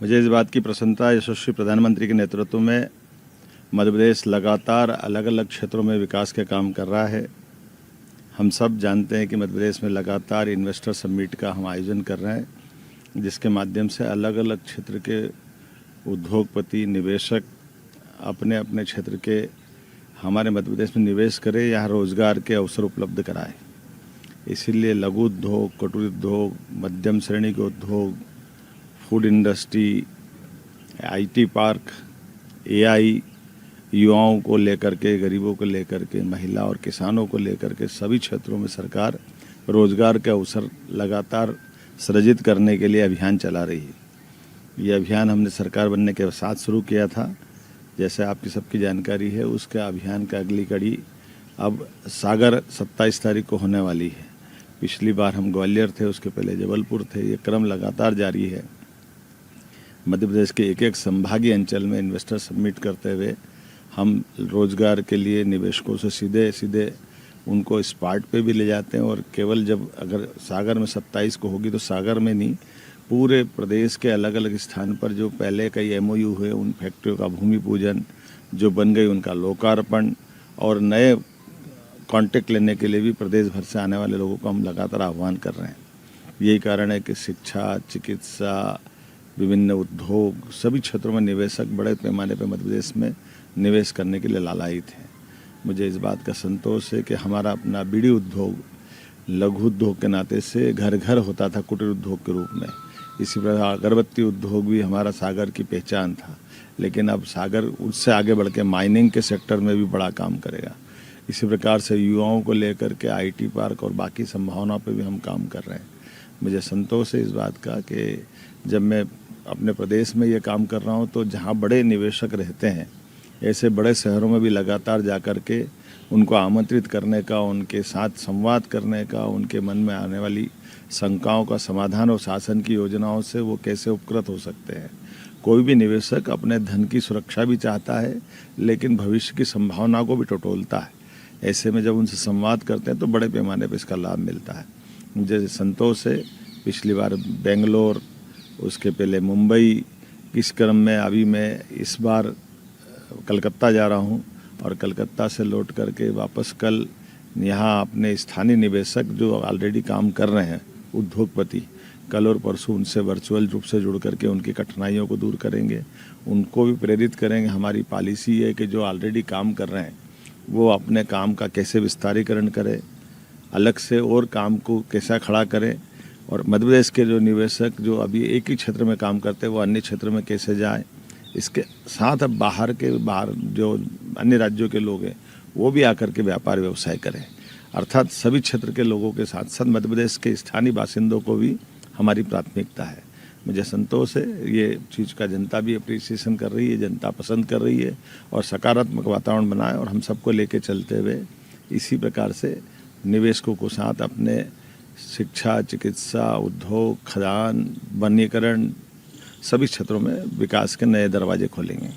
मुझे इस बात की प्रसन्नता है यशस्वी प्रधानमंत्री के नेतृत्व में मध्य प्रदेश लगातार अलग अलग क्षेत्रों में विकास के काम कर रहा है। हम सब जानते हैं कि मध्य प्रदेश में लगातार इन्वेस्टर समिट का हम आयोजन कर रहे हैं, जिसके माध्यम से अलग अलग क्षेत्र के उद्योगपति निवेशक अपने अपने क्षेत्र के हमारे मध्य प्रदेश में निवेश करें, यहाँ रोजगार के अवसर उपलब्ध कराएं। इसीलिए लघु उद्योग, कुटीर उद्योग, मध्यम श्रेणी के उद्योग, food industry, IT park, AI, युवाओं को लेकर के, गरीबों को लेकर के, महिला और किसानों को लेकर के सभी क्षेत्रों में सरकार रोजगार के अवसर लगातार सृजित करने के लिए अभियान चला रही है। ये अभियान हमने सरकार बनने के साथ शुरू किया था। जैसे आपकी सबकी जानकारी है, उसके अभियान का अगली कड़ी अब सागर 27 तारीख को होने वाली है। पिछली बार हम ग्वालियर थे, उसके पहले जबलपुर थे। ये क्रम लगातार जारी है। मध्य प्रदेश के एक एक संभागीय अंचल में इन्वेस्टर समिट करते हुए हम रोजगार के लिए निवेशकों से सीधे सीधे उनको स्पॉट पे भी ले जाते हैं। और केवल जब अगर सागर में 27 को होगी तो सागर में नहीं, पूरे प्रदेश के अलग अलग स्थान पर जो पहले कई एमओयू हुए उन फैक्ट्रियों का भूमि पूजन, जो बन गई उनका लोकार्पण, और नए कॉन्टेक्ट लेने के लिए भी प्रदेश भर से आने वाले लोगों को हम लगातार आह्वान कर रहे हैं। यही कारण है कि शिक्षा, चिकित्सा, विभिन्न उद्योग, सभी क्षेत्रों में निवेशक बड़े पैमाने पर मध्य प्रदेश में निवेश करने के लिए लालायित हैं। मुझे इस बात का संतोष है कि हमारा अपना बीड़ी उद्योग लघु उद्योग के नाते से घर घर होता था कुटीर उद्योग के रूप में। इसी प्रकार अगरबत्ती उद्योग भी हमारा सागर की पहचान था, लेकिन अब सागर उससे आगे बढ़ के माइनिंग के सेक्टर में भी बड़ा काम करेगा। इसी प्रकार से युवाओं को लेकर के आईटी पार्क और बाकी संभावनाओं पर भी हम काम कर रहे हैं। मुझे संतोष है इस बात का कि जब मैं अपने प्रदेश में ये काम कर रहा हूँ तो जहाँ बड़े निवेशक रहते हैं, ऐसे बड़े शहरों में भी लगातार जाकर के उनको आमंत्रित करने का, उनके साथ संवाद करने का, उनके मन में आने वाली शंकाओं का समाधान और शासन की योजनाओं से वो कैसे उपकृत हो सकते हैं। कोई भी निवेशक अपने धन की सुरक्षा भी चाहता है, लेकिन भविष्य की संभावना को भी टटोलता है। ऐसे में जब उनसे संवाद करते हैं तो बड़े पैमाने पर इसका लाभ मिलता है। मुझे संतोष है, पिछली बार बेंगलोर, उसके पहले मुंबई, इस क्रम में अभी मैं इस बार कलकत्ता जा रहा हूं, और कलकत्ता से लौट करके वापस कल यहाँ अपने स्थानीय निवेशक जो ऑलरेडी काम कर रहे हैं, उद्योगपति, कल और परसों उनसे वर्चुअल रूप से जुड़ करके उनकी कठिनाइयों को दूर करेंगे, उनको भी प्रेरित करेंगे। हमारी पॉलिसी है कि जो ऑलरेडी काम कर रहे हैं वो अपने काम का कैसे विस्तारीकरण करें, अलग से और काम को कैसा खड़ा करें, और मध्य प्रदेश के जो निवेशक जो अभी एक ही क्षेत्र में काम करते हैं वो अन्य क्षेत्र में कैसे जाएं। इसके साथ अब बाहर जो अन्य राज्यों के लोग हैं वो भी आकर के व्यापार व्यवसाय करें। अर्थात सभी क्षेत्र के लोगों के साथ साथ मध्य प्रदेश के स्थानीय बासिंदों को भी हमारी प्राथमिकता है। मुझे संतोष है, ये चीज़ का जनता भी अप्रिसिएशन कर रही है, जनता पसंद कर रही है, और सकारात्मक वातावरण बनाए और हम सबको लेके चलते हुए इसी प्रकार से निवेशकों को साथ अपने शिक्षा, चिकित्सा, उद्योग, खदान, वनीकरण, सभी क्षेत्रों में विकास के नए दरवाजे खोलेंगे।